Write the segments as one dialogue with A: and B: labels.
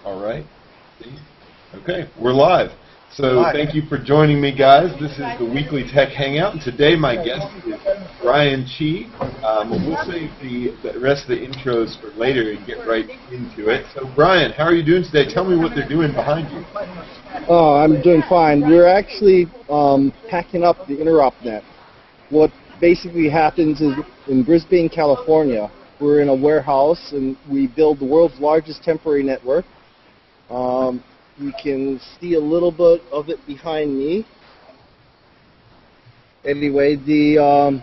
A: All right. Okay, we're live. So
B: Hi.
A: thank you for joining me, guys. This is the Weekly Tech Hangout, and today my guest is Brian Chee. We'll save the rest of the intros for later and get right into it. So Brian, how are you doing today? Tell me what they're doing behind you.
B: Oh, I'm doing fine. We're actually packing up the InterrupNet. What basically happens is in Brisbane, California, we're in a warehouse and we build the world's largest temporary network. You can see a little bit of it behind me. Anyway, the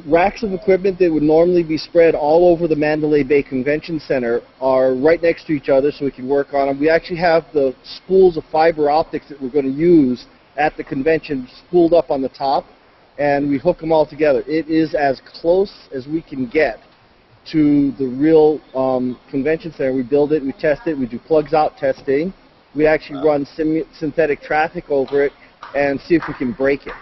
B: racks of equipment that would normally be spread all over the Mandalay Bay Convention Center are right next to each other so we can work on them. We actually have the spools of fiber optics that we're going to use at the convention spooled up on the top, and we hook them all together. It is as close as we can get to the real convention center. We build it, we test it, we do plugs out testing. We actually run synthetic traffic over it and see if we can break it.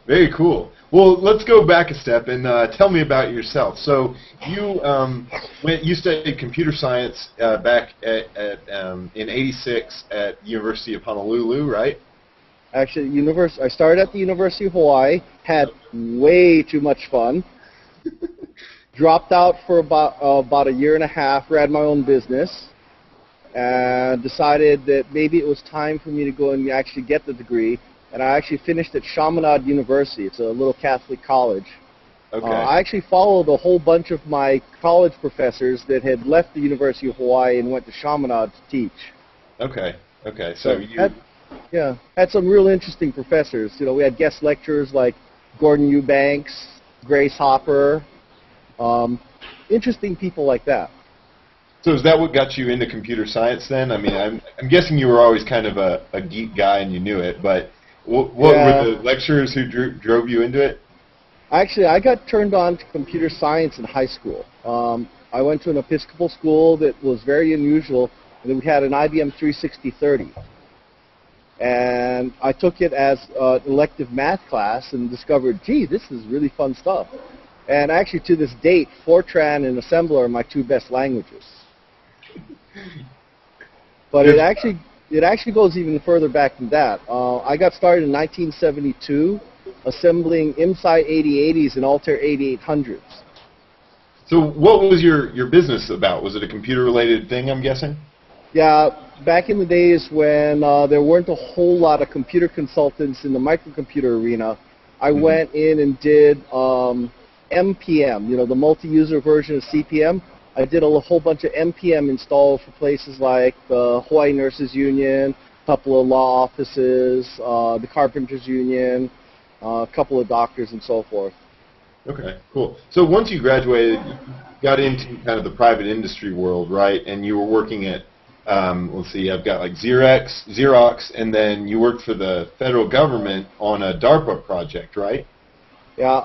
A: Very cool. Well, let's go back a step and tell me about yourself. So you studied computer science back in '86 at University of Honolulu, right?
B: Actually, I started at the University of Hawaii, had way too much fun, dropped out for about a year and a half, ran my own business, and decided that maybe it was time for me to go and actually get the degree. And I actually finished at Chaminade University. It's a little Catholic college.
A: Okay.
B: I actually followed a whole bunch of my college professors that had left the University of Hawaii and went to Chaminade to teach.
A: Okay. Okay. So you.
B: Had some real interesting professors. You know, we had guest lecturers like Gordon Eubanks, Grace Hopper, interesting people like that.
A: So is that what got you into computer science then? I mean, I'm guessing you were always kind of a geek guy and you knew it, but what were the lecturers who drove you into it?
B: Actually, I got turned on to computer science in high school. I went to an Episcopal school that was very unusual, and we had an IBM 36030. And I took it as an elective math class and discovered, gee, this is really fun stuff. And actually, to this date, Fortran and Assembler are my two best languages. But it actually goes even further back than that. I got started in 1972 assembling IMSI 8080s and Altair 8800s.
A: So what was your business about? Was it a computer-related thing, I'm guessing?
B: Yeah, back in the days when there weren't a whole lot of computer consultants in the microcomputer arena, I went in and did MPM, you know, the multi-user version of CPM. I did a whole bunch of MPM installs for places like the Hawaii Nurses Union, a couple of law offices, the Carpenters Union, a couple of doctors, and so forth.
A: Okay, cool. So once you graduated, you got into kind of the private industry world, right? And you were working at, let's see, I've got like Xerox, and then you worked for the federal government on a DARPA project, right?
B: Yeah.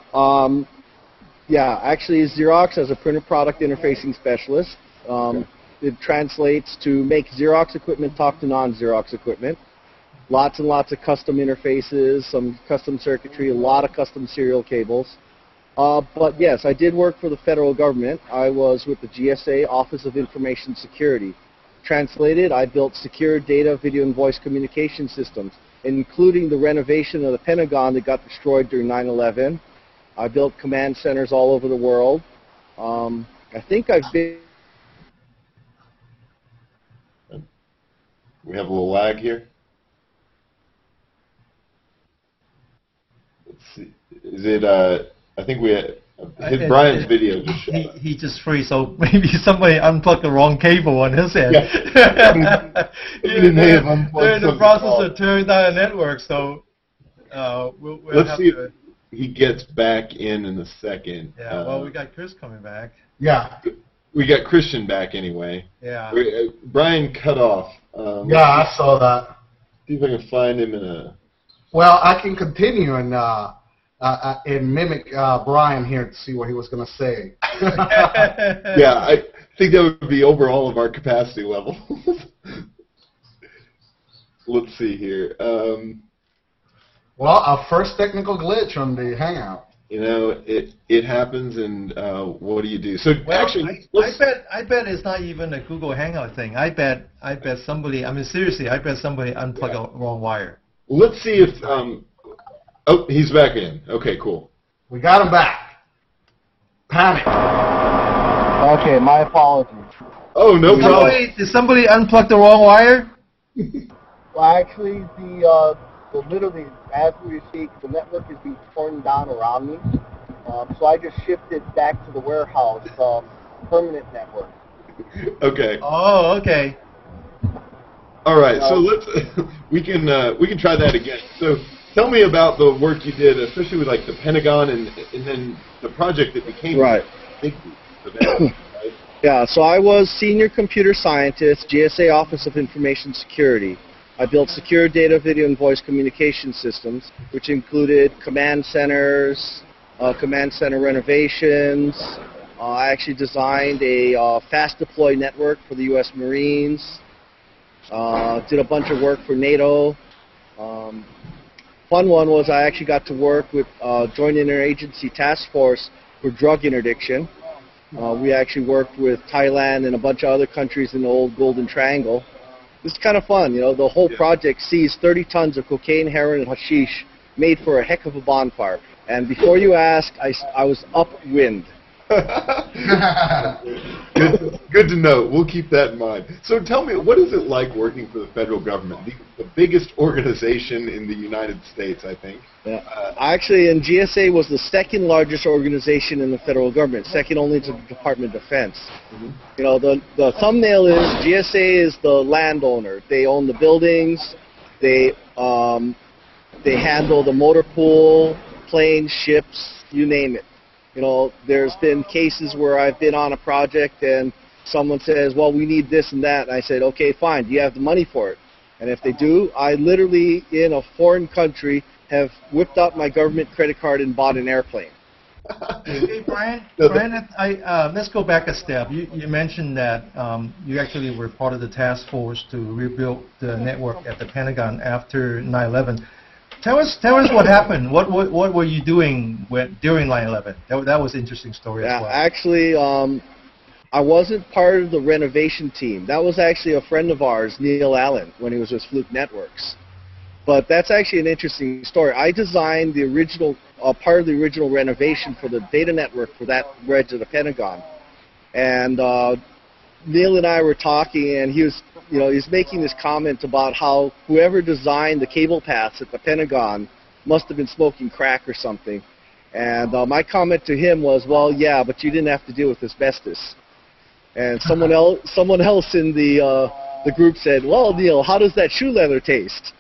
B: Yeah, actually, Xerox as a printer product interfacing specialist. It translates to make Xerox equipment talk to non-Xerox equipment. Lots and lots of custom interfaces, some custom circuitry, a lot of custom serial cables. But yes, I did work for the federal government. I was with the GSA, Office of Information Security. Translated, I built secure data, video, and voice communication systems, including the renovation of the Pentagon that got destroyed during 9/11. I built command centers all over the world. I think I've been...
A: We have a little lag here. Let's see. Is it, I think we had, Brian's video just shut up.
C: He just freeze, so maybe somebody unplugged the wrong cable on his end.
A: Yeah.
C: They're in the process of tearing down the network, so we'll
A: Let's
C: have
A: see
C: to...
A: if he gets back in a second.
C: Yeah, well, we got Chris coming back.
D: Yeah.
A: We got Christian back anyway.
C: Yeah.
A: Brian cut off.
D: Yeah, I saw that.
A: See if I can find him in a...
D: Well, I can continue and mimic Brian here to see what he was going to say.
A: Yeah, I think that would be over all of our capacity levels. Let's see here.
D: Well, our first technical glitch on the Hangout.
A: it happens, and what do you do? So
C: Well,
A: actually,
C: I bet it's not even a Google Hangout thing. I bet somebody. I mean, seriously, I bet somebody unplugged the wrong wire.
A: let's see if. Oh, he's back in. Okay, cool.
D: We got him back. Panic.
B: Okay, my apologies.
A: Oh, no problem.
C: Did somebody unplug the wrong wire?
B: Well, actually, literally, as we speak, the network is being torn down around me. So I just shifted back to the warehouse, permanent network.
A: Okay.
C: Oh, okay.
A: All right. So let's we can try that again. So tell me about the work you did, especially with like the Pentagon and then the project that became big event, right?
B: Yeah. So I was senior computer scientist, GSA Office of Information Security. I built secure data, video, and voice communication systems, which included command centers, command center renovations. I actually designed a fast deploy network for the U.S. Marines. Did a bunch of work for NATO. Fun one was I actually got to work with Joint Interagency Task Force for drug interdiction. We actually worked with Thailand and a bunch of other countries in the old Golden Triangle. It's kind of fun, the whole project seized 30 tons of cocaine, heroin, and hashish, made for a heck of a bonfire. And before you ask, I was upwind.
A: Good to know. We'll keep that in mind. So tell me, what is it like working for the federal government, the biggest organization in the United States, I think?
B: Yeah. Actually, and GSA was the second largest organization in the federal government, second only to the Department of Defense. Mm-hmm. The thumbnail is GSA is the landowner. They own the buildings. They handle the motor pool, planes, ships, you name it. There's been cases where I've been on a project and someone says, well, we need this and that. And I said, okay, fine. Do you have the money for it? And if they do, I literally, in a foreign country, have whipped out my government credit card and bought an airplane.
C: Hey, Brian, let's go back a step. You mentioned that you actually were part of the task force to rebuild the network at the Pentagon after 9/11. Tell us what happened. What were you doing during 9/11? That was an interesting story as well.
B: Actually, I wasn't part of the renovation team. That was actually a friend of ours, Neil Allen, when he was with Fluke Networks. But that's actually an interesting story. I designed the original part of the original renovation for the data network for that bridge of the Pentagon. And Neil and I were talking, and he was making this comment about how whoever designed the cable paths at the Pentagon must have been smoking crack or something. And my comment to him was, well, yeah, but you didn't have to deal with asbestos. And someone else in the group said, well, Neil, how does that shoe leather taste?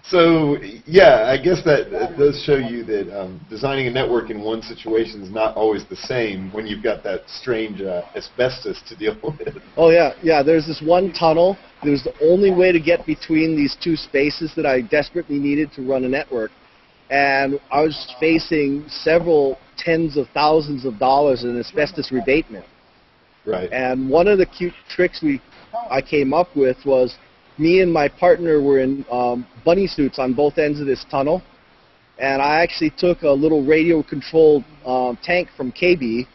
A: So, yeah, I guess that does show you that designing a network in one situation is not always the same when you've got that strange asbestos to deal with. Oh,
B: yeah. There's this one tunnel. It was the only way to get between these two spaces that I desperately needed to run a network. And I was facing several tens of thousands of dollars in asbestos rebatement.
A: Right.
B: And one of the cute tricks I came up with was me and my partner were in bunny suits on both ends of this tunnel, and I actually took a little radio-controlled tank from KB,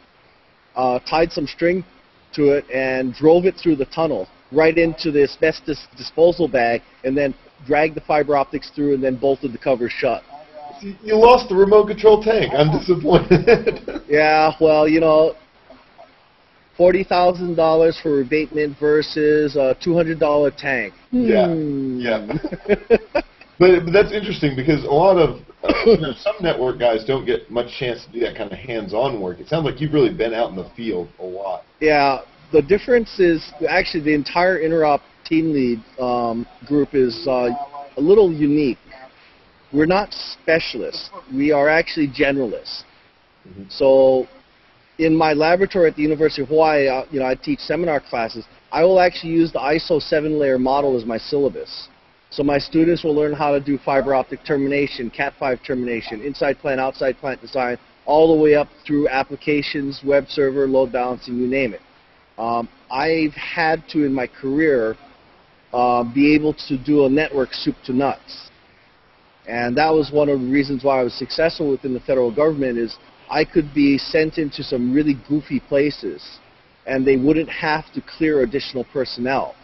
B: tied some string to it, and drove it through the tunnel right into the asbestos disposal bag, and then dragged the fiber optics through and then bolted the cover shut.
A: You lost the remote-control tank. I'm disappointed.
B: Yeah, well, $40,000 for rebatement versus a $200 tank.
A: Yeah. But that's interesting because a lot of some network guys don't get much chance to do that kind of hands-on work. It sounds like you've really been out in the field a lot. Yeah,
B: the difference is actually the entire interop team lead group is a little unique. We're not specialists. We are actually generalists. Mm-hmm. So in my laboratory at the University of Hawaii, I teach seminar classes. I will actually use the ISO 7-layer model as my syllabus. So my students will learn how to do fiber optic termination, Cat5 termination, inside plant, outside plant design, all the way up through applications, web server, load balancing, you name it. I've had to, in my career, be able to do a network soup to nuts. And that was one of the reasons why I was successful within the federal government is I could be sent into some really goofy places, and they wouldn't have to clear additional personnel.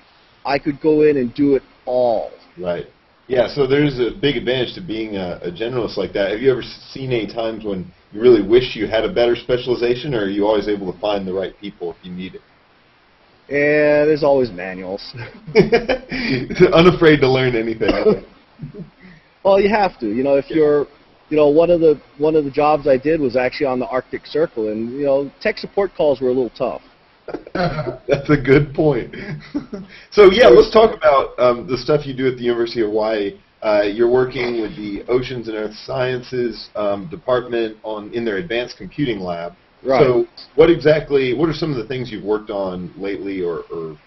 B: I could go in and do it all.
A: Right. Yeah, so there's a big advantage to being a generalist like that. Have you ever seen any times when you really wish you had a better specialization, or are you always able to find the right people if you need it?
B: Yeah, there's always manuals.
A: Unafraid to learn anything.
B: Well, you have to. You know, if you're, you know, one of the jobs I did was actually on the Arctic Circle, and you know, tech support calls were a little tough.
A: That's a good point. So yeah, let's talk about the stuff you do at the University of Hawaii. You're working with the Oceans and Earth Sciences department in their advanced computing lab.
B: Right.
A: So what are some of the things you've worked on lately or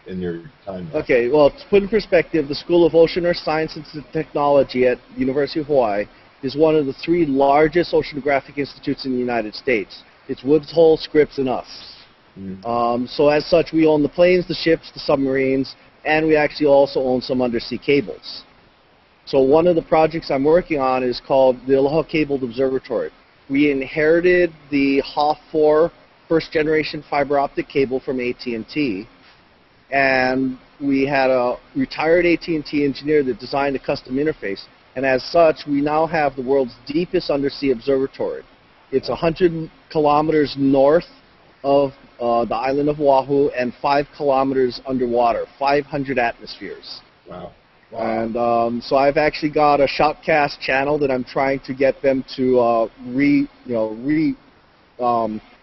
A: in your time?
B: Okay, well, to put in perspective, the School of Ocean Earth Sciences and Technology at the University of Hawaii is one of the 3 largest oceanographic institutes in the United States. It's Woods Hole, Scripps, and us. So as such, we own the planes, the ships, the submarines, and we actually also own some undersea cables. So one of the projects I'm working on is called the Aloha Cabled Observatory. We inherited the HOF-4 first-generation fiber optic cable from AT&T, and we had a retired AT&T engineer that designed a custom interface, and as such, we now have the world's deepest undersea observatory. It's 100 kilometers north of the island of Oahu and 5 kilometers underwater, 500 atmospheres.
A: Wow.
B: And so I've actually got a shoutcast channel that I'm trying to get them to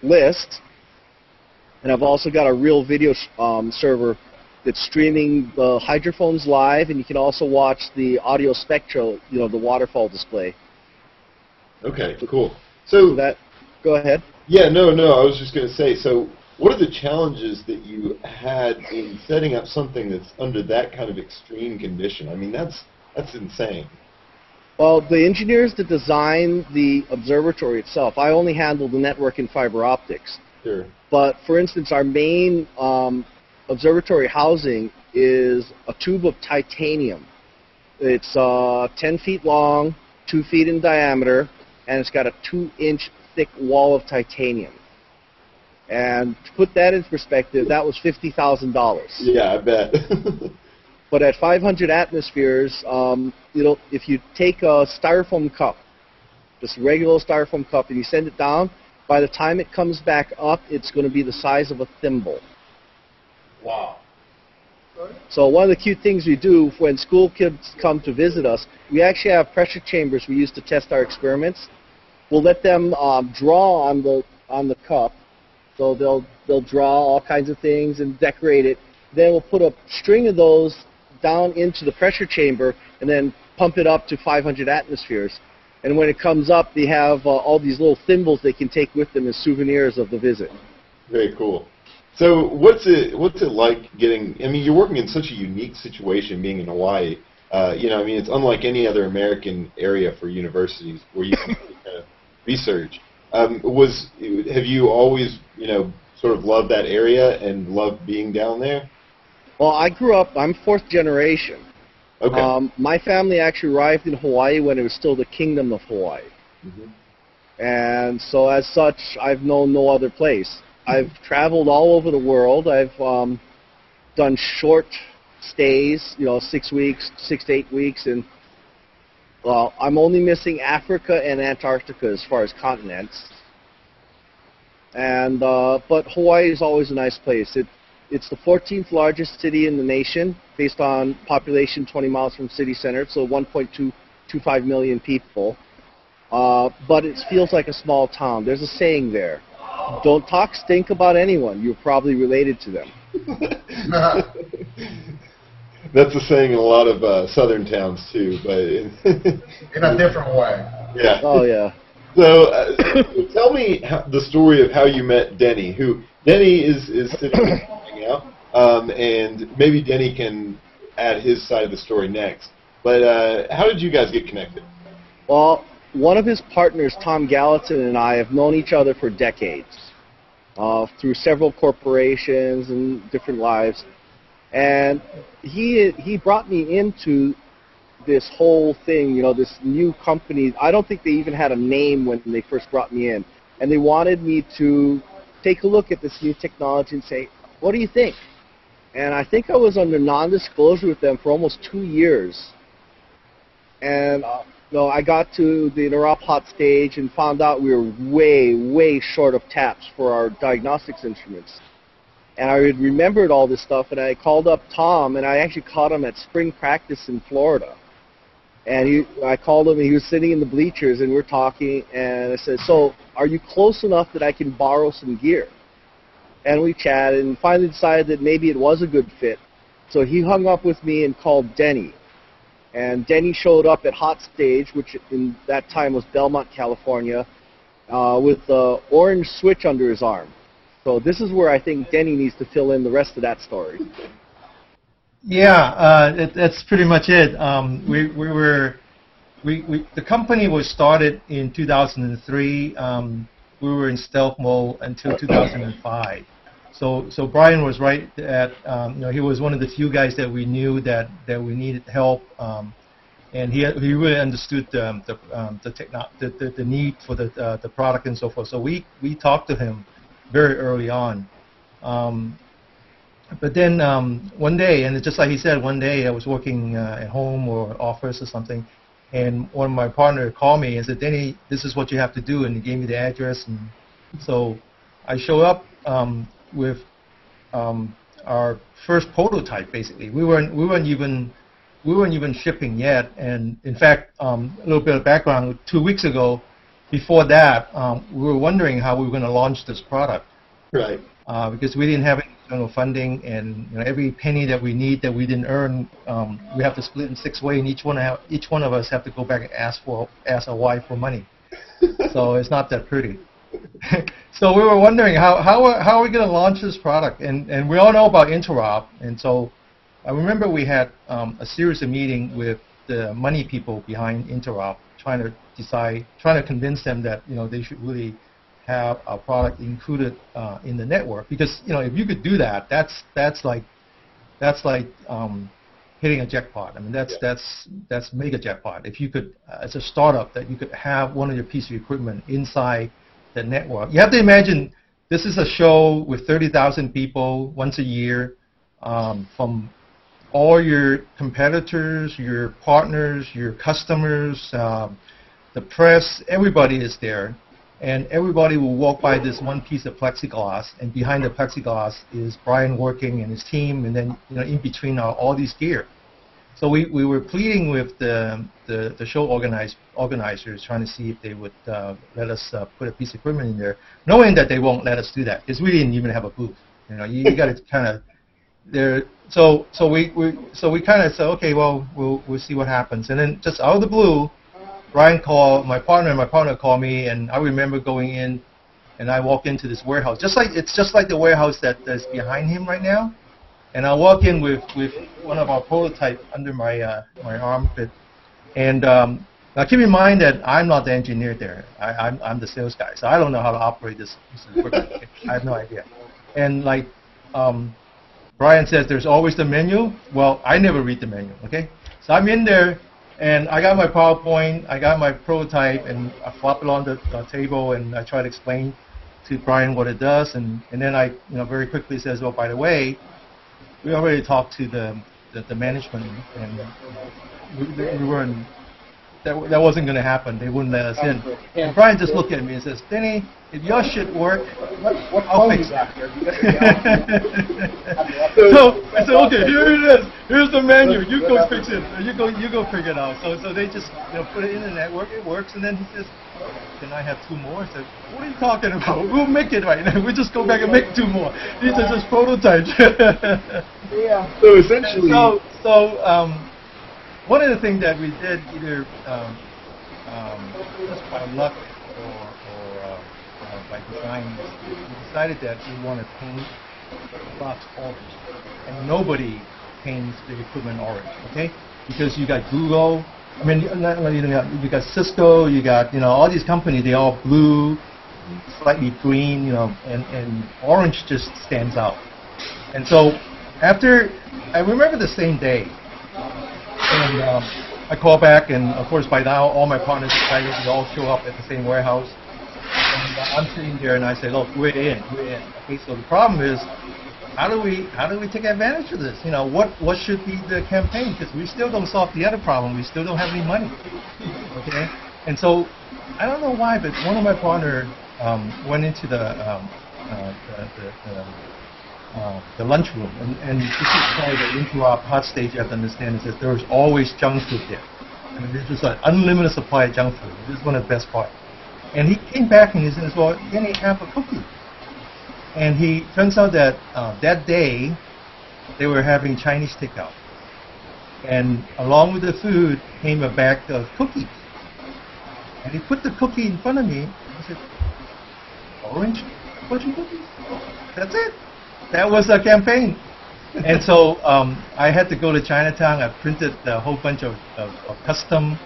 B: list, and I've also got a real video server that's streaming the hydrophones live, and you can also watch the audio spectral, you know, the waterfall display.
A: Okay, cool. So
B: go ahead.
A: Yeah, no, I was just going to say, so what are the challenges that you had in setting up something that's under that kind of extreme condition? I mean, that's insane.
B: Well, the engineers that design the observatory itself, I only handle the network and fiber optics.
A: Sure.
B: But, for instance, our main observatory housing is a tube of titanium. It's 10 feet long, 2 feet in diameter, and it's got a 2-inch thick wall of titanium. And to put that in perspective, that was $50,000.
A: Yeah, I bet.
B: But at 500 atmospheres, if you take a styrofoam cup, just a regular styrofoam cup, and you send it down, by the time it comes back up, it's going to be the size of a thimble.
A: Wow.
B: So one of the cute things we do when school kids come to visit us, we actually have pressure chambers we use to test our experiments. We'll let them draw on the cup. So they'll draw all kinds of things and decorate it. Then we'll put a string of those down into the pressure chamber and then pump it up to 500 atmospheres. And when it comes up, they have all these little thimbles they can take with them as souvenirs of the visit.
A: Very cool. So what's it like getting? I mean, you're working in such a unique situation, being in Hawaii. I mean, it's unlike any other American area for universities where you can research. Have you always, sort of loved that area and loved being down there?
B: Well, I grew up, I'm 4th generation.
A: Okay.
B: My family actually arrived in Hawaii when it was still the Kingdom of Hawaii.
A: Mm-hmm.
B: And so as such, I've known no other place. I've traveled all over the world. I've done short stays, 6 weeks, 6 to 8 weeks, and I'm only missing Africa and Antarctica as far as continents. And but Hawaii is always a nice place. It's the 14th largest city in the nation based on population 20 miles from city center, so 1.225 million people. But it feels like a small town. There's a saying there. Don't talk stink about anyone. You're probably related to them.
A: That's a saying in a lot of southern towns too, but
D: in a different way.
A: Yeah.
B: Oh yeah.
A: So tell me the story of how you met Denny. Denny is sitting in Hangout, and maybe Denny can add his side of the story next. But how did you guys get connected?
B: Well, one of his partners, Tom Gallatin, and I have known each other for decades through several corporations and different lives. And he brought me into this whole thing, this new company. I don't think they even had a name when they first brought me in. And they wanted me to take a look at this new technology and say, what do you think? And I think I was under non-disclosure with them for almost 2 years. And I got to the interop hot stage and found out we were way, way short of taps for our diagnostics instruments. And I had remembered all this stuff, and I called up Tom, and I actually caught him at spring practice in Florida. And I called him, and he was sitting in the bleachers, and we're talking, and I said, so are you close enough that I can borrow some gear? And we chatted, and finally decided that maybe it was a good fit. So he hung up with me and called Denny. And Denny showed up at Hot Stage, which in that time was Belmont, California, with the orange switch under his arm. So this is where I think Denny needs to fill in the rest of that story.
C: Yeah, that's pretty much it. The company was started in 2003. We were in stealth mode until 2005. So Brian was right that he was one of the few guys that we knew that we needed help, and he really understood the need for the product and so forth. So we talked to him very early on. But then one day, and just like he said, one day I was working at home or office or something, and one of my partners called me and said, Denny, this is what you have to do, and he gave me the address. And so I showed up with our first prototype. Basically, we weren't even shipping yet. And in fact, a little bit of background: 2 weeks ago, before that, we were wondering how we were going to launch this product.
A: Right.
C: Because we didn't have any external funding, and every penny that we need that we didn't earn, we have to split in 6 ways, and each one of us have to go back and ask our wife for money. So it's not that pretty. So we were wondering how are we going to launch this product, and we all know about Interop, and so I remember we had a series of meetings with the money people behind Interop, trying to convince them that they should really have our product included in the network, because if you could do that, that's like hitting a jackpot. I mean that's mega jackpot. If you could, as a startup, that you could have one of your piece of equipment inside the network. You have to imagine this is a show with 30,000 people once a year, from all your competitors, your partners, your customers, the press. Everybody is there. And everybody will walk by this one piece of plexiglass, and behind the plexiglass is Brian working and his team, and then in between are all these gear. So we were pleading with the show organizers, trying to see if they would let us put a piece of equipment in there, knowing that they won't let us do that because we didn't even have a booth. You got to kind of there. So we kind of said, okay, well we'll see what happens, and then just out of the blue, Brian called my partner called me, and I remember going in, and I walk into this warehouse, it's just like the warehouse that's behind him right now, and I walk in with one of our prototypes under my armpit, and now keep in mind that I'm not the engineer there, I'm the sales guy, so I don't know how to operate this equipment. I have no idea, and like Brian says, there's always the menu. Well, I never read the menu, okay, so I'm in there. And I got my PowerPoint, I got my prototype, and I flop it on the table, and I try to explain to Brian what it does, and then I very quickly says, oh, by the way, we already talked to the management, and we weren't, that wasn't going to happen. They wouldn't let us in. And Brian just looked at me and says, Denny, if your shit work, I'll fix it. So I said, okay, here it is. Here's the menu. You go fix it. You go figure it out. So they just put it in the network. It works. And then he says, can I have 2 more? I said, what are you talking about? We'll make it right now. We just go back and make 2 more. These are just prototypes.
B: Yeah.
A: So essentially.
C: One of the things that we did, either just by luck or by design, we decided that we want to paint the box orange, and nobody paints the equipment orange, okay? Because you got Google, I mean, you got Cisco, you got all these companies. They all blue, slightly green, and orange just stands out. And so I remember the same day. And I call back, and of course by now all my partners decided to all show up at the same warehouse. And I'm sitting there, and I say, look, we're in. Okay, so the problem is, how do we take advantage of this? You know, what should be the campaign? Because we still don't solve the other problem. We still don't have any money. Okay, and so I don't know why, but one of my partners went into the lunchroom, and this is probably the interrupt hot stage. You have to understand is that there's always junk food there. I mean, there's just an unlimited supply of junk food. This is one of the best parts. And he came back and he says, well, can he have a cookie? And he turns out that that day they were having Chinese takeout, and along with the food came a bag of cookies. And he put the cookie in front of me. And I said, orange fortune cookies? That's it. That was the campaign. And so I had to go to Chinatown. I printed a whole bunch of custom.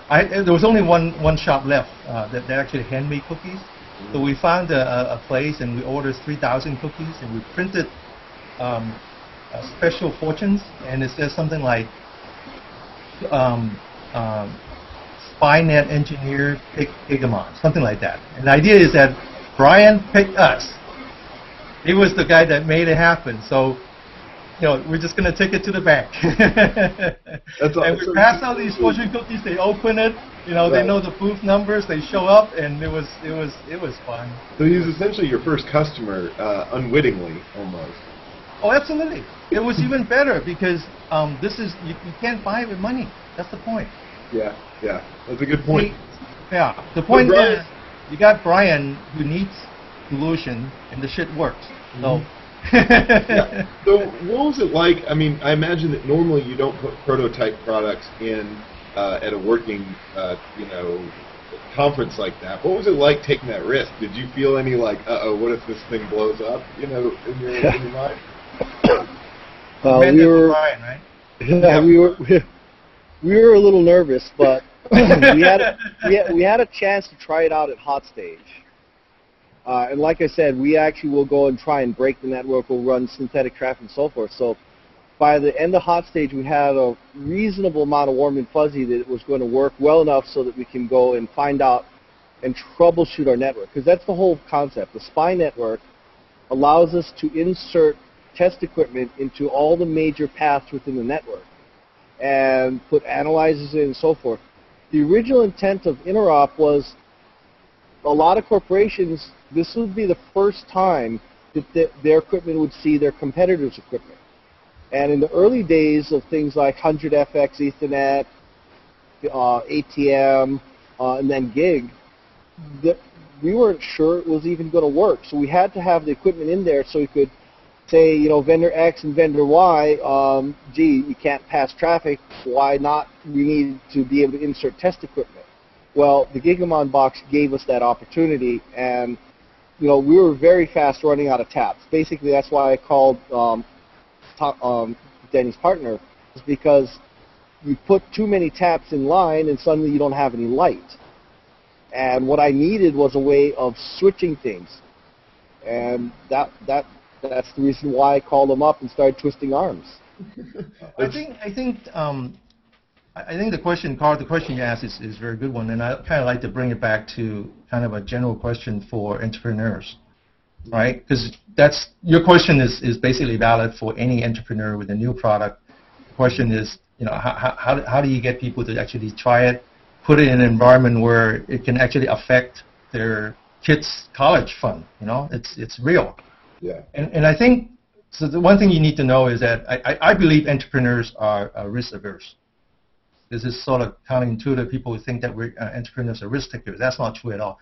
C: There was only one shop left that actually handmade cookies. So we found a place and we ordered 3,000 cookies, and we printed special fortunes, and it says something like Spynet engineer picked Gigamon, something like that. And the idea is that Brian picked us. He was the guy that made it happen. So, you know, we're just going to take it to the bank. And we pass out these fortune cookies. They open it. You know, they know the booth numbers. They show up, and it was fun.
A: So he was essentially your first customer, unwittingly, almost.
C: Oh, absolutely. It was even better because this is you can't buy it with money. That's the point.
A: Yeah, that's a good point.
C: The point is you got Brian who needs solution, and the shit works. So.
A: So what was it like? I mean, I imagine that normally you don't put prototype products in at a working, conference like that. What was it like taking that risk? Did you feel any like, what if this thing blows up? In your mind.
B: We were, Brian, right? Yeah, we were a little nervous, but we had a chance to try it out at Hot Stage. And like I said, we actually will go and try and break the network. We'll run synthetic traffic and so forth. So by the end of Hot Stage, we had a reasonable amount of warm and fuzzy that it was going to work well enough so that we can go and find out and troubleshoot our network. Because that's the whole concept. The SPY network allows us to insert test equipment into all the major paths within the network and put analyzers in and so forth. The original intent of interop was a lot of corporations, this would be the first time that their equipment would see their competitors' equipment. And in the early days of things like 100FX Ethernet, ATM, and then gig, we weren't sure it was even going to work. So we had to have the equipment in there so we could say, vendor X and vendor Y, gee, you can't pass traffic. Why not? We need to be able to insert test equipment. Well, the Gigamon box gave us that opportunity, and we were very fast running out of taps. Basically, that's why I called Danny's partner, is because you put too many taps in line, and suddenly you don't have any light. And what I needed was a way of switching things, and that's the reason why I called them up and started twisting arms.
C: I think the question, Carl, the question you asked is a very good one, and I kind of like to bring it back to kind of a general question for entrepreneurs, right? Because your question is basically valid for any entrepreneur with a new product. The question is, how do you get people to actually try it, put it in an environment where it can actually affect their kids' college fund? It's real.
A: Yeah.
C: And I think so. The one thing you need to know is that I believe entrepreneurs are risk averse. This is sort of counterintuitive. People think that entrepreneurs are risk takers. That's not true at all.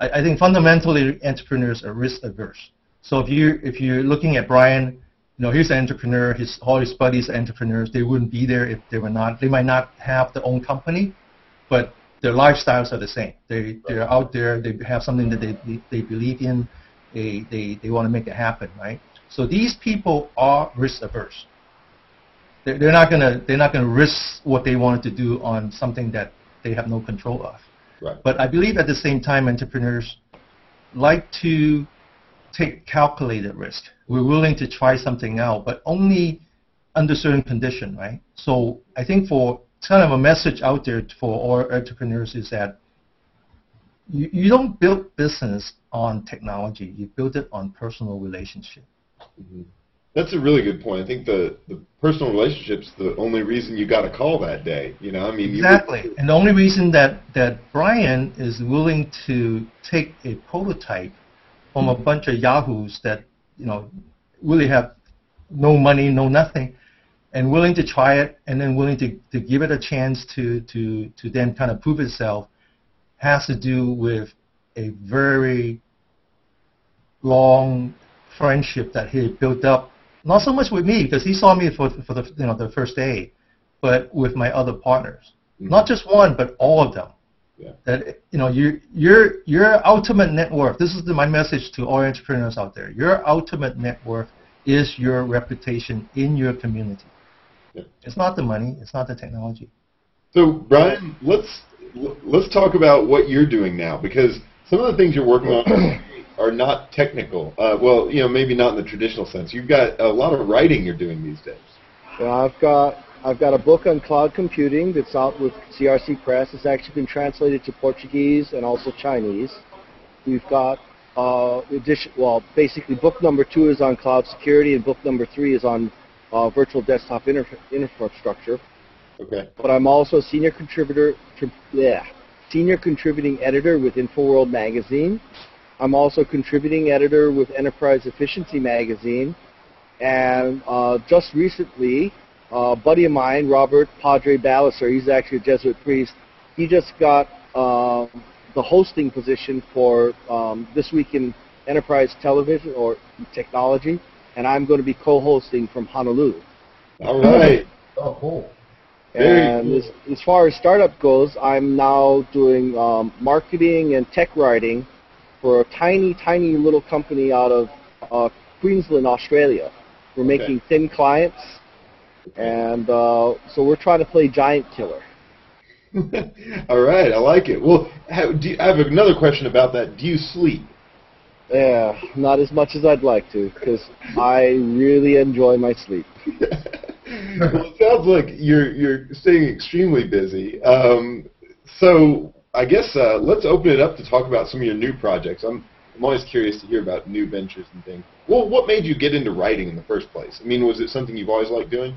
C: I think fundamentally entrepreneurs are risk averse. So if you're looking at Brian, he's an entrepreneur. All his buddies are entrepreneurs. They wouldn't be there if they were not. They might not have their own company, but their lifestyles are the same. They're out there. They have something that they believe in. They want to make it happen, right? So these people are risk averse. They're not gonna risk what they wanted to do on something that they have no control of.
A: Right.
C: But I believe at the same time, entrepreneurs like to take calculated risk. We're willing to try something out, but only under certain condition, right? So I think for kind of a message out there for all entrepreneurs is that you don't build business on technology. You build it on personal relationship.
A: Mm-hmm. That's a really good point. I think the personal relationship's the only reason you got a call that day. You know, I mean,
C: exactly. And the only reason that Brian is willing to take a prototype from a bunch of yahoos that really have no money, no nothing, and willing to try it, and then willing to give it a chance to then kind of prove itself, has to do with a very long friendship that he built up. Not so much with me, because he saw me for the first day, but with my other partners. Mm-hmm. Not just one, but all of them. Yeah. That your ultimate net worth. This is my message to all entrepreneurs out there. Your ultimate net worth is your reputation in your community. Yeah. It's not the money. It's not the technology.
A: So Brian, let's talk about what you're doing now, because some of the things you're working on are not technical. Well, maybe not in the traditional sense. You've got a lot of writing you're doing these days.
B: Well, I've got a book on cloud computing that's out with CRC Press. It's actually been translated to Portuguese and also Chinese. We've got basically book number 2 is on cloud security, and book number 3 is on virtual desktop infrastructure.
A: Okay.
B: But I'm also a senior contributing editor with InfoWorld magazine. I'm also a contributing editor with Enterprise Efficiency magazine, and just recently, a buddy of mine, Robert Padre Balliser, he's actually a Jesuit priest, he just got the hosting position for This Week in Enterprise Television or Technology, and I'm going to be co-hosting from Honolulu.
A: All right.
D: Oh, cool.
B: And cool. As far as startup goes, I'm now doing marketing and tech writing for a tiny, tiny little company out of Queensland, Australia. We're making thin clients, and so we're trying to play giant killer.
A: All right, I like it. Well, I have another question about that. Do you sleep?
B: Yeah, not as much as I'd like to, because I really enjoy my sleep.
A: Well, it sounds like you're staying extremely busy. So I guess let's open it up to talk about some of your new projects. I'm always curious to hear about new ventures and things. Well, what made you get into writing in the first place? I mean, was it something you've always liked doing?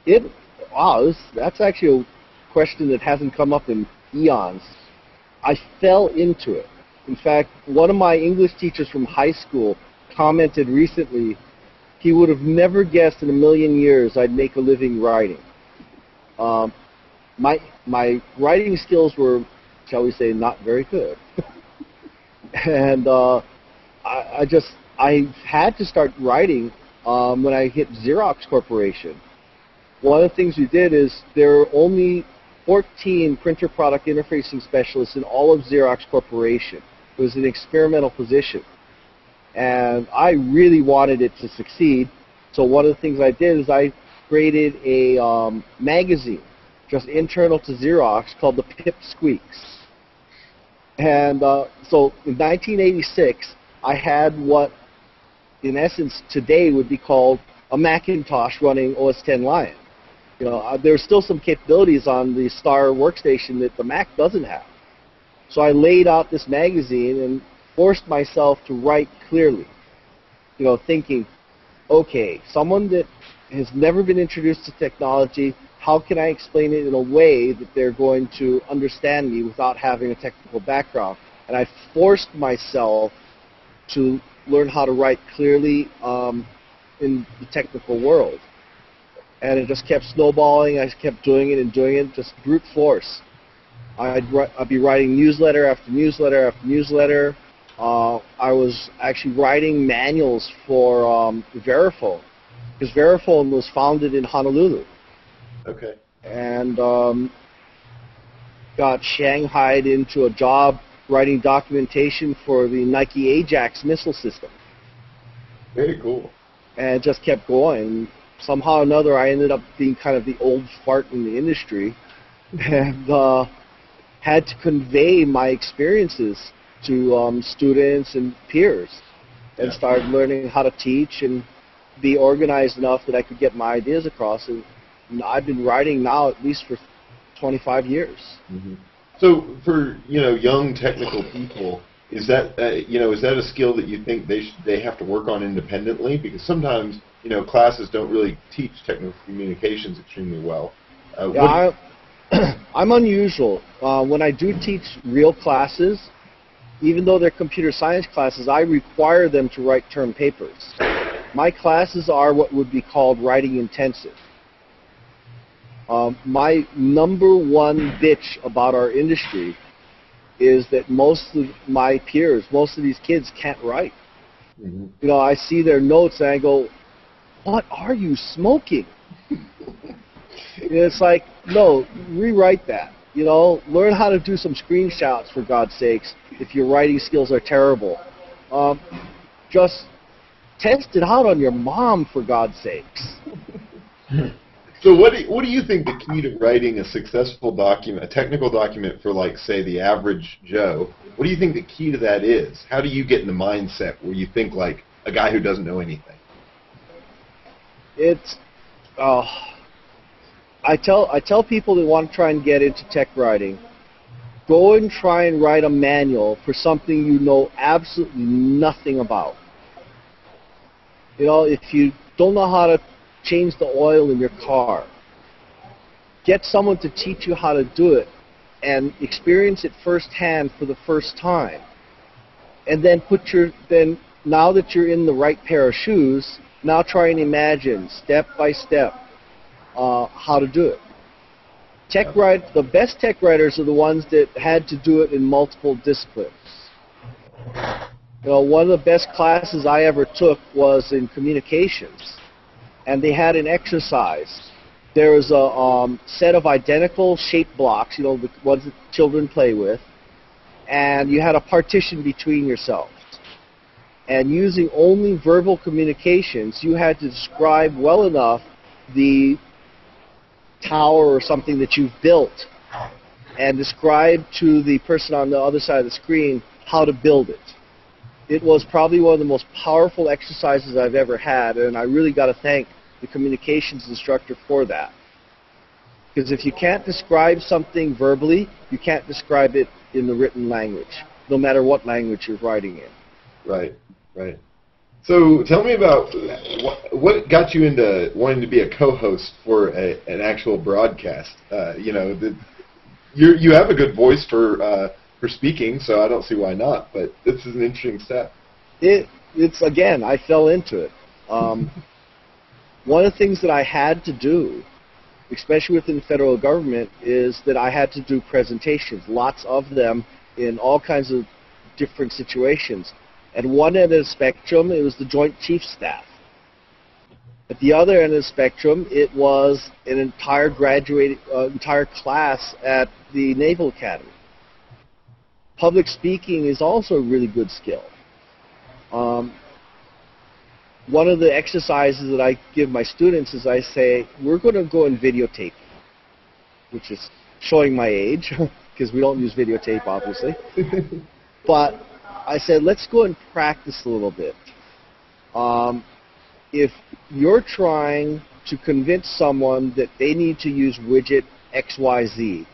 B: That's actually a question that hasn't come up in eons. I fell into it. In fact, one of my English teachers from high school commented recently, he would have never guessed in a million years I'd make a living writing. My writing skills were, shall we say, not very good. And I had to start writing when I hit Xerox Corporation. One of the things we did is there are only 14 printer product interfacing specialists in all of Xerox Corporation. It was an experimental position. And I really wanted it to succeed. So one of the things I did is I created a magazine just internal to Xerox called the Pip Squeaks. And so in 1986, I had what, in essence, today would be called a Macintosh running OS X Lion. There's still some capabilities on the Star workstation that the Mac doesn't have. So I laid out this magazine and forced myself to write clearly, thinking, okay, someone that has never been introduced to technology, how can I explain it in a way that they're going to understand me without having a technical background? And I forced myself to learn how to write clearly in the technical world. And it just kept snowballing. I kept doing it, just brute force. I'd be writing newsletter after newsletter after newsletter. I was actually writing manuals for Verifone, because Verifone was founded in Honolulu.
A: Okay.
B: And got shanghaied into a job writing documentation for the Nike Ajax missile system.
A: Very cool.
B: And it just kept going. Somehow or another, I ended up being kind of the old fart in the industry, and had to convey my experiences to students and peers, and started learning how to teach and be organized enough that I could get my ideas across. And I've been writing now at least for 25 years.
A: Mm-hmm. So for young technical people, is that is that a skill that you think they have to work on independently? Because sometimes classes don't really teach technical communications extremely well.
B: I'm unusual. When I do teach real classes, even though they're computer science classes, I require them to write term papers. My classes are what would be called writing intensive. My number one bitch about our industry is that most of my peers, most of these kids can't write. Mm-hmm. I see their notes and I go, what are you smoking? It's like, no, rewrite that. Learn how to do some screenshots, for God's sakes, if your writing skills are terrible. Just test it out on your mom, for God's sakes.
A: So what do you think the key to writing a successful document, a technical document for, like, say, the average Joe, what do you think the key to that is? How do you get in the mindset where you think like a guy who doesn't know anything?
B: It's, I tell people that want to try and get into tech writing, go and try and write a manual for something you know absolutely nothing about. If you don't know how to change the oil in your car, get someone to teach you how to do it and experience it firsthand for the first time. And then now that you're in the right pair of shoes, now try and imagine step by step how to do it. The best tech writers are the ones that had to do it in multiple disciplines. One of the best classes I ever took was in communications, and they had an exercise. There was a set of identical shape blocks, the ones that children play with, and you had a partition between yourselves. And using only verbal communications, you had to describe well enough the tower or something that you've built and describe to the person on the other side of the screen how to build it. It was probably one of the most powerful exercises I've ever had, and I really got to thank the communications instructor for that. Because if you can't describe something verbally, you can't describe it in the written language, no matter what language you're writing in.
A: Right. So tell me about what got you into wanting to be a co-host for an actual broadcast. You have a good voice for speaking, so I don't see why not. But this is an interesting step.
B: It's again, I fell into it. One of the things that I had to do, especially within the federal government, is that I had to do presentations, lots of them in all kinds of different situations. At one end of the spectrum, it was the Joint Chiefs Staff. At the other end of the spectrum, it was an entire entire class at the Naval Academy. Public speaking is also a really good skill. One of the exercises that I give my students is I say, we're going to go and videotape, which is showing my age, because we don't use videotape, obviously. But I said, let's go and practice a little bit. If you're trying to convince someone that they need to use widget XYZ,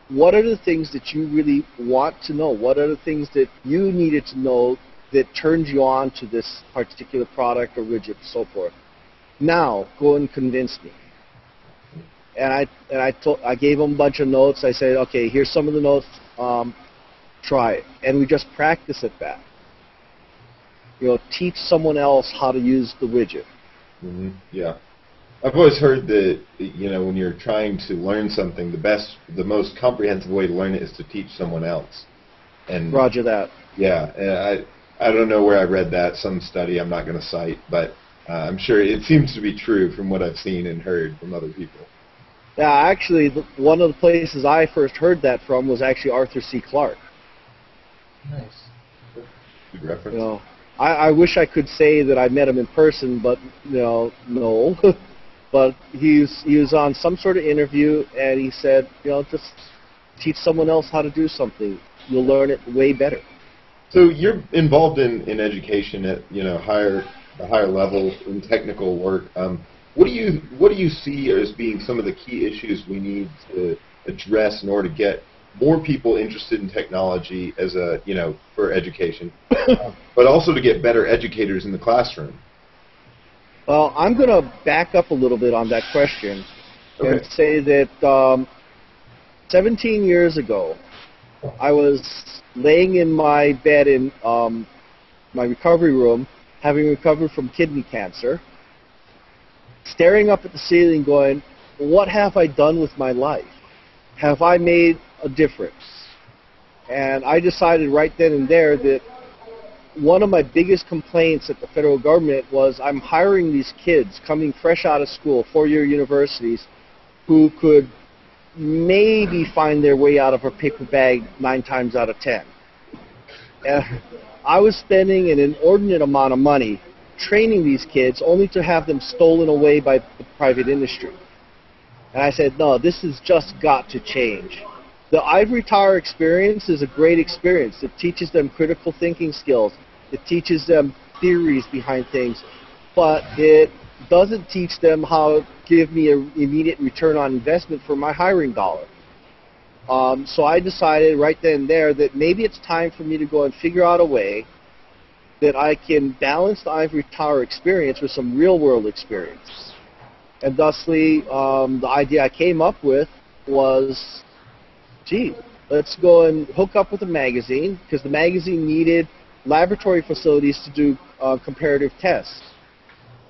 B: what are the things that you really want to know? What are the things that you needed to know that turns you on to this particular product or widget and so forth? Now, go and convince me. And I gave them a bunch of notes. I said, okay, here's some of the notes. Try it. And we just practice at that. Teach someone else how to use the widget.
A: Mm-hmm. Yeah. I've always heard that, when you're trying to learn something, the most comprehensive way to learn it is to teach someone else. And
B: Roger that.
A: Yeah. And I don't know where I read that, some study I'm not going to cite, but I'm sure it seems to be true from what I've seen and heard from other people.
B: Yeah, actually, one of the places I first heard that from was actually Arthur C. Clarke.
C: Nice.
A: Good reference.
B: I wish I could say that I met him in person, but no. But he was on some sort of interview, and he said, just teach someone else how to do something. You'll learn it way better.
A: So you're involved in education at a higher level in technical work. what do you see as being some of the key issues we need to address in order to get more people interested in technology as a, for education, but also to get better educators in the classroom?
B: Well, I'm going to back up a little bit on that question and say that 17 years ago, I was laying in my bed in my recovery room, having recovered from kidney cancer, staring up at the ceiling going, what have I done with my life? Have I made a difference? And I decided right then and there that one of my biggest complaints at the federal government was I'm hiring these kids coming fresh out of school, four-year universities, who could maybe find their way out of a paper bag 9 times out of 10. I was spending an inordinate amount of money training these kids only to have them stolen away by the private industry. And I said, no, this has just got to change. The Ivory Tower experience is a great experience. It teaches them critical thinking skills. It teaches them theories behind things. But it doesn't teach them how to give me an immediate return on investment for my hiring dollar. So I decided right then and there that maybe it's time for me to go and figure out a way that I can balance the Ivory Tower experience with some real-world experience. And thusly, the idea I came up with was, gee, let's go and hook up with a magazine, because the magazine needed laboratory facilities to do comparative tests.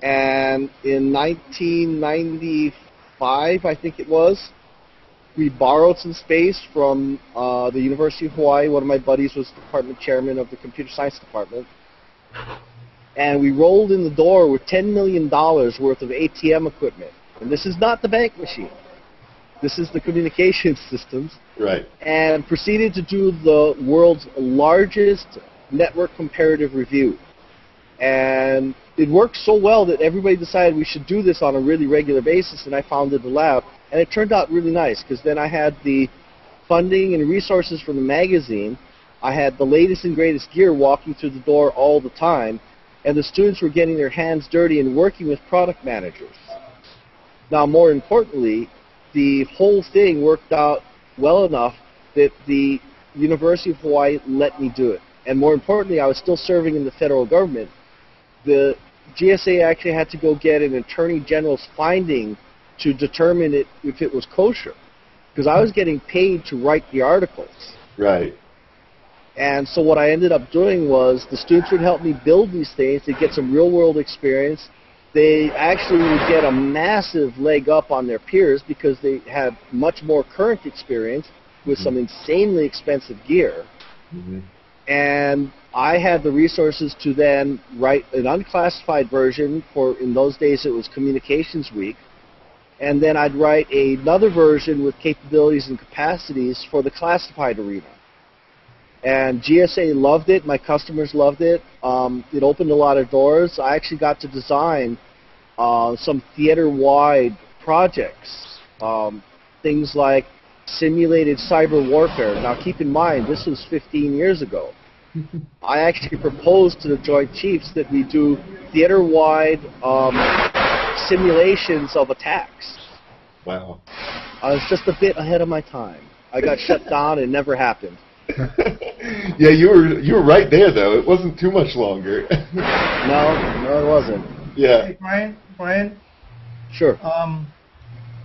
B: And in 1995, I think it was, we borrowed some space from the University of Hawaii. One of my buddies was department chairman of the computer science department. And we rolled in the door with $10 million worth of ATM equipment. And this is not the bank machine. This is the communication systems.
A: Right. And
B: proceeded to do the world's largest network comparative review. And it worked so well that everybody decided we should do this on a really regular basis, and I founded the lab. And it turned out really nice, because then I had the funding and resources from the magazine. I had the latest and greatest gear walking through the door all the time, and the students were getting their hands dirty and working with product managers. Now, more importantly, the whole thing worked out well enough that the University of Hawaii let me do it. And more importantly, I was still serving in the federal government. The GSA actually had to go get an attorney general's finding to determine if it was kosher, because I was getting paid to write the articles.
A: Right.
B: And so what I ended up doing was the students would help me build these things. They'd get some real-world experience. They actually would get a massive leg up on their peers because they had much more current experience with some insanely expensive gear. And I had the resources to then write an unclassified version for, in those days it was Communications Week, and then I'd write another version with capabilities and capacities for the classified arena. And GSA loved it, my customers loved it. It opened a lot of doors. I actually got to design some theater-wide projects, things like simulated cyber warfare. Now keep in mind, this was 15 years ago. I actually proposed to the Joint Chiefs that we do theater-wide simulations of attacks.
A: Wow.
B: I was just a bit ahead of my time. I got shut down and it never happened.
A: Yeah, you were right there though. It wasn't too much longer.
B: No, it wasn't.
A: Yeah.
C: Hey, Brian.
B: Sure.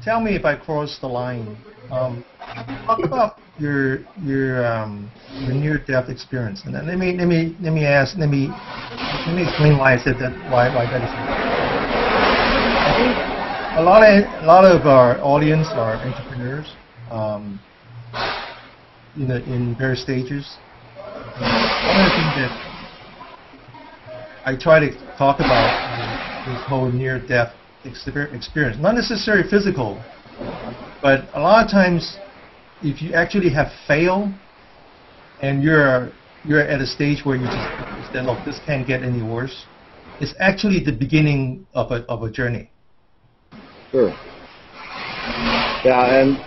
C: Tell me if I crossed the line. Talk about your near-death experience, and then let me explain why I said that. Why that is. I think a lot of our audience are entrepreneurs, in various stages. One of the things that I try to talk about is this whole near-death experience, not necessarily physical, but a lot of times, if you actually have failed and you're at a stage where you just say, look, this can't get any worse, it's actually the beginning of a journey.
B: Sure. Yeah, and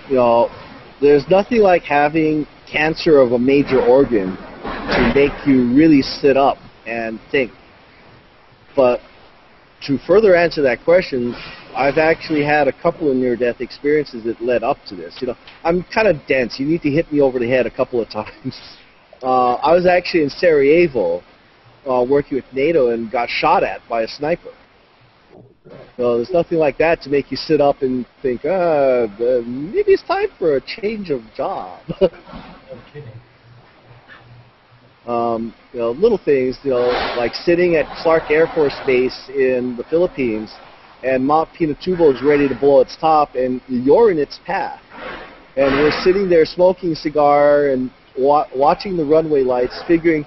B: there's nothing like having cancer of a major organ to make you really sit up and think. But to further answer that question, I've actually had a couple of near-death experiences that led up to this. I'm kind of dense. You need to hit me over the head a couple of times. I was actually in Sarajevo working with NATO and got shot at by a sniper. So there's nothing like that to make you sit up and think, maybe it's time for a change of job.
C: No kidding.
B: Little things, like sitting at Clark Air Force Base in the Philippines, and Mount Pinatubo is ready to blow its top, and you're in its path. And we're sitting there smoking a cigar and watching the runway lights, figuring,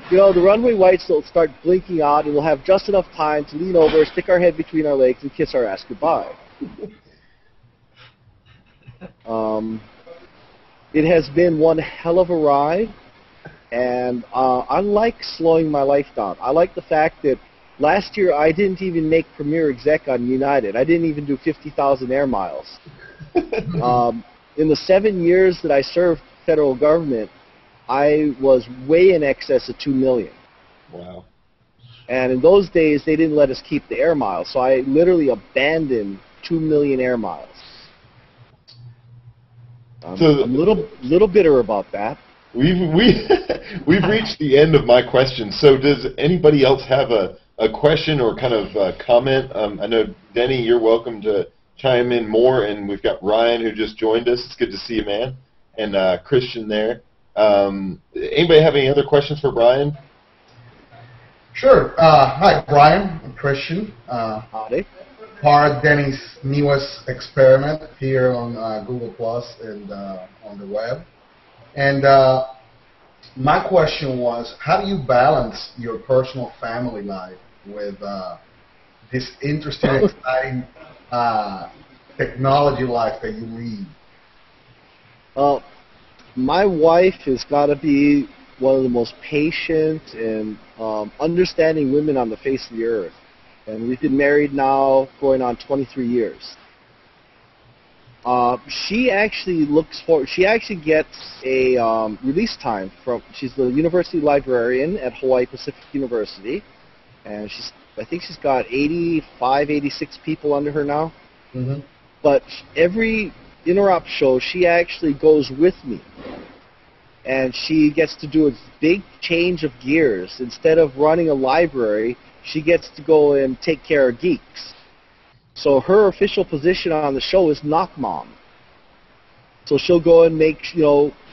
B: the runway lights will start blinking out, and we'll have just enough time to lean over, stick our head between our legs, and kiss our ass goodbye. It has been one hell of a ride. And I like slowing my life down. I like the fact that last year I didn't even make Premier Exec on United. I didn't even do 50,000 air miles. In the 7 years that I served federal government, I was way in excess of 2 million.
A: Wow.
B: And in those days, they didn't let us keep the air miles. So I literally abandoned 2 million air miles. I'm a little bitter about that.
A: We've reached the end of my questions. So does anybody else have a question or kind of a comment? I know, Denny, you're welcome to chime in more, and we've got Ryan who just joined us. It's good to see you, man, and Christian there. Anybody have any other questions for Brian?
D: Sure. Hi, Brian and Christian.
B: Howdy.
D: Part of Denny's newest experiment here on Google Plus and on the web. And my question was, how do you balance your personal family life with this interesting, exciting technology life that you lead?
B: My wife has got to be one of the most patient and understanding women on the face of the earth. And we've been married now going on 23 years. She actually gets a release time she's the university librarian at Hawaii Pacific University, and I think she's got 85, 86 people under her now.
D: Mm-hmm.
B: But every interrupt show, she actually goes with me, and she gets to do a big change of gears. Instead of running a library, she gets to go and take care of geeks. So her official position on the show is knock mom. So she'll go and make,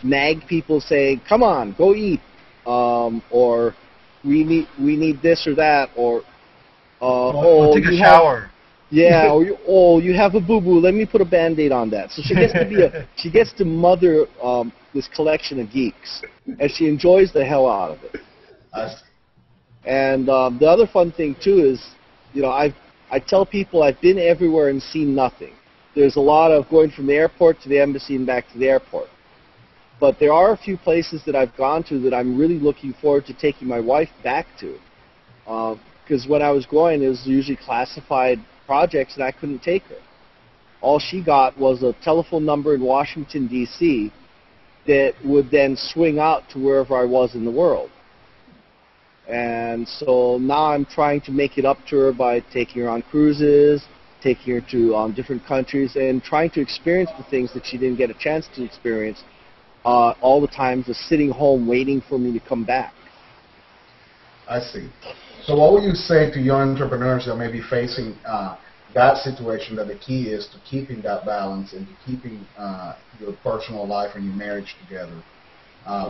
B: nag people saying, "Come on, go eat," or we need this or that, or
C: take a shower.
B: Yeah, or you have a boo-boo. Let me put a Band-Aid on that. So she gets to she gets to mother this collection of geeks, and she enjoys the hell out of it. And the other fun thing too is, I tell people I've been everywhere and seen nothing. There's a lot of going from the airport to the embassy and back to the airport. But there are a few places that I've gone to that I'm really looking forward to taking my wife back to. Because when I was going, it was usually classified projects and I couldn't take her. All she got was a telephone number in Washington, D.C. that would then swing out to wherever I was in the world. And so now I'm trying to make it up to her by taking her on cruises, taking her to different countries, and trying to experience the things that she didn't get a chance to experience all the time, just sitting home waiting for me to come back.
D: I see. So what would you say to young entrepreneurs that may be facing that situation, that the key is to keeping that balance and to keeping your personal life and your marriage together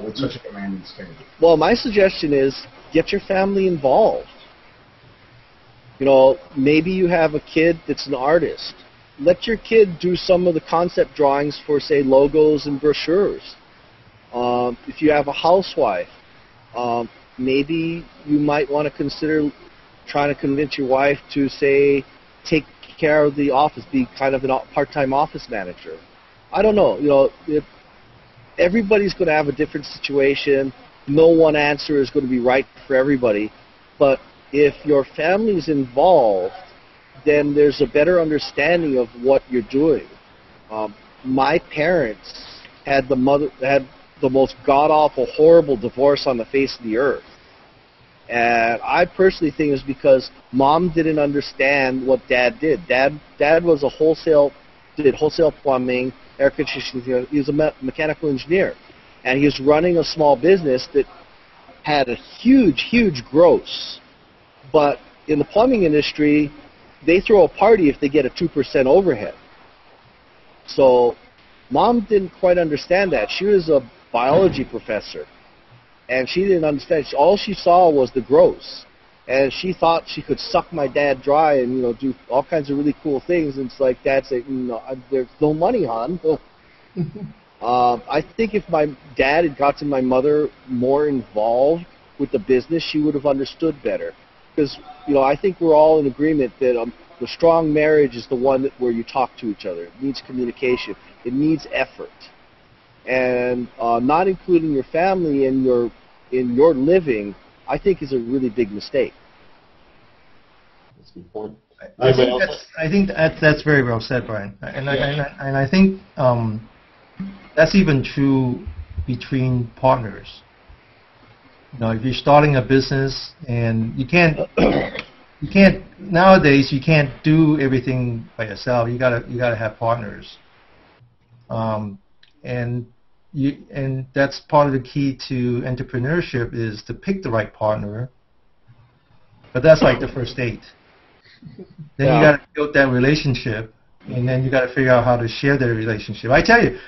D: with such a commanding schedule? Well,
B: my suggestion is get your family involved. Maybe you have a kid that's an artist. Let your kid do some of the concept drawings for, say, logos and brochures. If you have a housewife, maybe you might want to consider trying to convince your wife to, say, take care of the office, be kind of a part-time office manager. I don't know. Everybody's going to have a different situation. No one answer is going to be right for everybody. But if your family's involved, then there's a better understanding of what you're doing. My parents had the most god-awful, horrible divorce on the face of the earth. And I personally think it was because Mom didn't understand what Dad did. Dad was did wholesale plumbing, air conditioning. He was a mechanical engineer, and he was running a small business that had a huge gross. But in the plumbing industry, they throw a party if they get a 2% overhead. So Mom didn't quite understand that. She was a biology professor, and she didn't understand. All she saw was the gross, and she thought she could suck my dad dry and do all kinds of really cool things. And it's like Dad said, "There's no money, hon." I think if my dad had gotten my mother more involved with the business, she would have understood better. Because I think we're all in agreement that the strong marriage is the one where you talk to each other. It needs communication. It needs effort. And not including your family in your living, I think, is a really big mistake.
A: That's a good point.
C: I think that's very well said, Brian. And I think that's even true between partners. If you're starting a business and you can't nowadays you can't do everything by yourself. You gotta have partners. And that's part of the key to entrepreneurship is to pick the right partner. But that's like the first date. Then you got to build that relationship, and then you got to figure out how to share that relationship. I tell you,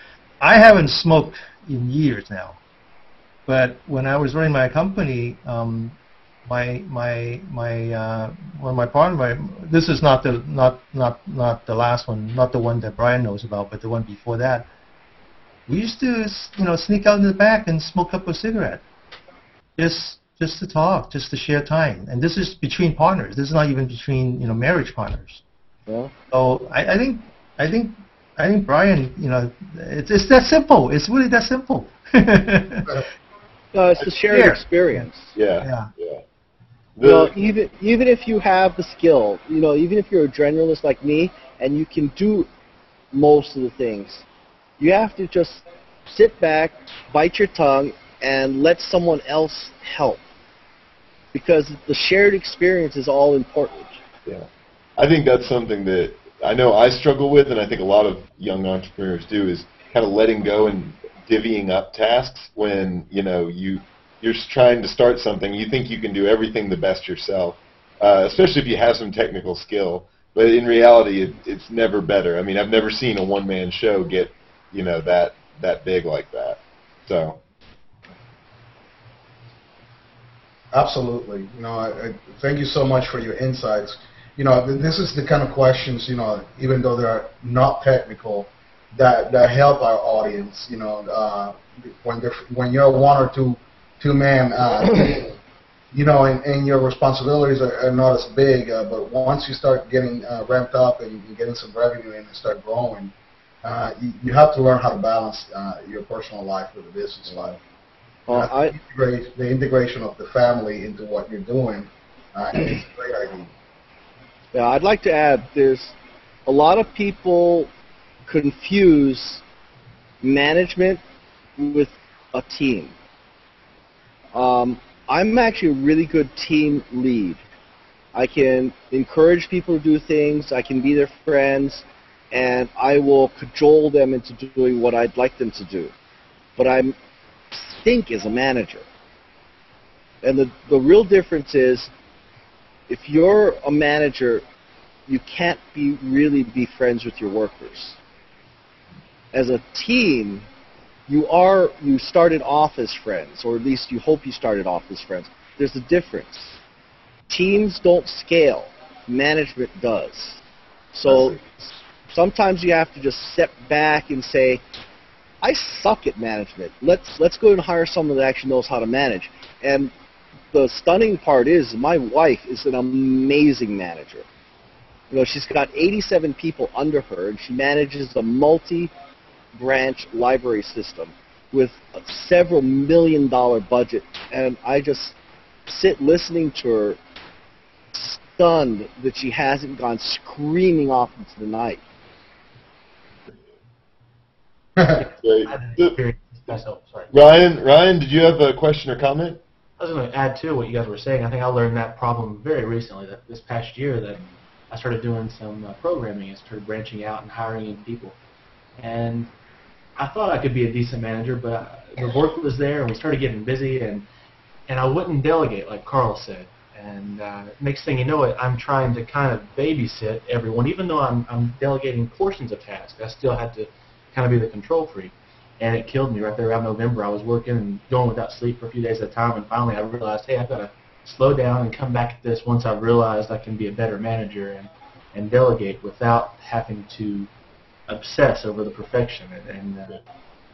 C: I haven't smoked in years now, but when I was running my company, one of my partner, this is not the last one, not the one that Brian knows about, but the one before that. We used to, sneak out in the back and smoke up a cigarette, just to talk, just to share time. And this is between partners. This is not even between marriage partners. Yeah. So I think Brian, it's that simple. It's really that simple.
B: It's a shared experience.
A: Yeah.
B: Even if you have the skill, even if you're a generalist like me and you can do most of the things, you have to just sit back, bite your tongue, and let someone else help. Because the shared experience is all important.
A: Yeah. I think that's something that I know I struggle with, and I think a lot of young entrepreneurs do, is kind of letting go and divvying up tasks when, you're trying to start something. You think you can do everything the best yourself, especially if you have some technical skill. But in reality, it's never better. I mean, I've never seen a one-man show get that big like that. So.
D: Absolutely. I thank you so much for your insights. This is the kind of questions, even though they are not technical, that help our audience. When you're one or two men, and your responsibilities are not as big, but once you start getting ramped up and getting some revenue and start growing, you have to learn how to balance your personal life with the business life. The integration of the family into what you're doing is a great idea.
B: Yeah, I'd like to add, there's a lot of people confuse management with a team. I'm actually a really good team lead. I can encourage people to do things, I can be their friends, and I will cajole them into doing what I'd like them to do. But I think as a manager. And the real difference is, if you're a manager, you can't really be friends with your workers. As a team, you started off as friends, or at least you hope you started off as friends. There's a difference. Teams don't scale. Management does. So sometimes you have to just step back and say, I suck at management. Let's go and hire someone that actually knows how to manage. And the stunning part is, my wife is an amazing manager. She's got 87 people under her, and she manages a multi-branch library system with a several $million budget. And I just sit listening to her, stunned that she hasn't gone screaming off into the night.
A: Great. Ryan, did you have a question or comment?
E: I was going to add to what you guys were saying. I think I learned that problem very recently, that this past year, that I started doing some programming and started branching out and hiring in people. And I thought I could be a decent manager, but the work was there, and we started getting busy, and I wouldn't delegate, like Carl said. And next thing you know it, I'm trying to kind of babysit everyone. Even though I'm delegating portions of tasks, I still had to kind of be the control freak. And it killed me right there around November. I was working and going without sleep for a few days at a time, and finally I realized, hey, I've got to slow down and come back to this once I've realized I can be a better manager and delegate without having to obsess over the perfection. And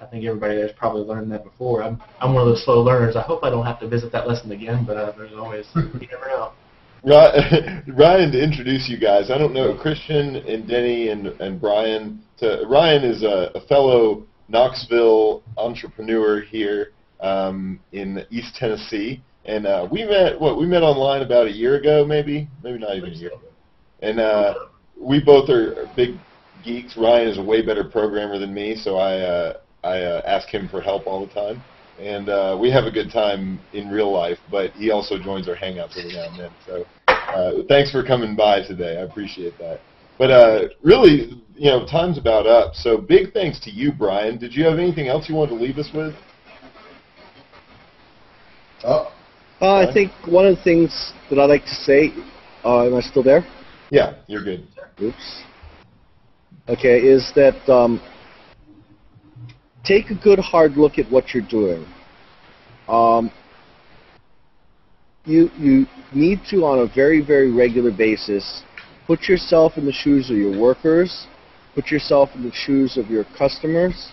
E: I think everybody there's probably learned that before. I'm one of those slow learners. I hope I don't have to visit that lesson again, but there's always, you never know.
A: Ryan, to introduce you guys, I don't know, Christian and Denny and Brian. Ryan is a fellow Knoxville entrepreneur here in East Tennessee, and we met online about a year ago, maybe not even a year ago. And we both are big geeks. Ryan is a way better programmer than me, so I ask him for help all the time. And we have a good time in real life, but he also joins our Hangouts every now and then. So thanks for coming by today. I appreciate that. But really, time's about up. So big thanks to you, Brian. Did you have anything else you wanted to leave us with?
B: I think one of the things that I'd like to say, am I still there?
A: Yeah, you're good.
B: Oops. Okay, is that take a good hard look at what you're doing. You need to, on a very, very regular basis, put yourself in the shoes of your workers, put yourself in the shoes of your customers,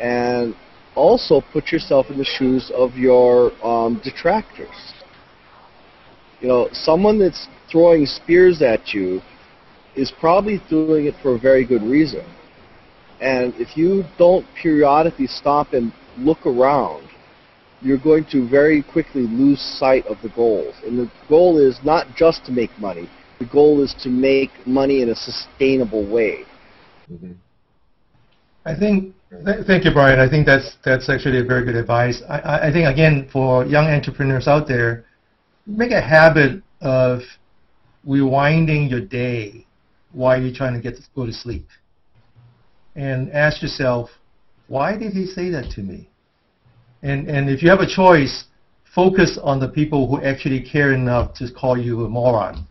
B: and also put yourself in the shoes of your detractors. Someone that's throwing spears at you is probably doing it for a very good reason. And if you don't periodically stop and look around, you're going to very quickly lose sight of the goals. And the goal is not just to make money. The goal is to make money in a sustainable way.
A: Mm-hmm.
C: Thank you, Brian. I think that's actually a very good advice. I think, again, for young entrepreneurs out there, make a habit of rewinding your day while you're trying to go to sleep. And ask yourself, why did he say that to me? And if you have a choice, focus on the people who actually care enough to call you a moron.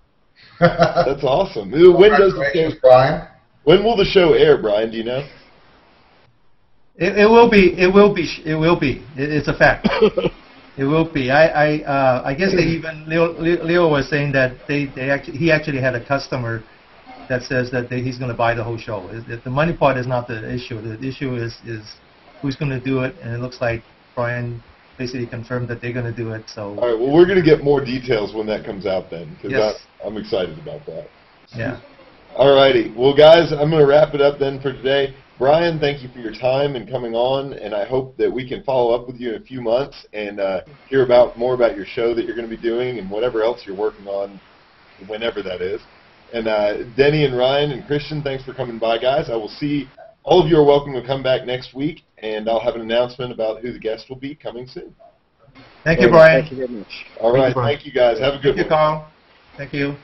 A: That's awesome. When will the show air, Brian? Do you know?
C: It will be. It's a fact. It will be. I guess even Leo was saying that he actually had a customer that says that he's going to buy the whole show. The money part is not the issue. The issue is who's going to do it, and it looks like Brian basically confirmed that they're going to do it. So.
A: All right. Well, we're going to get more details when that comes out then, because
C: yes.
A: I'm excited about that.
C: Yeah.
A: All righty. Well, guys, I'm going to wrap it up then for today. Brian, thank you for your time and coming on, and I hope that we can follow up with you in a few months and hear more about your show that you're going to be doing and whatever else you're working on, whenever that is. And Denny and Ryan and Christian, thanks for coming by, guys. I will see all of you are welcome to come back next week, and I'll have an announcement about who the guest will be coming soon.
C: Thank you, Brian.
B: Thank you very much.
A: All right. Thank you, guys. Have a good one.
C: Thank you, Carl. Thank you.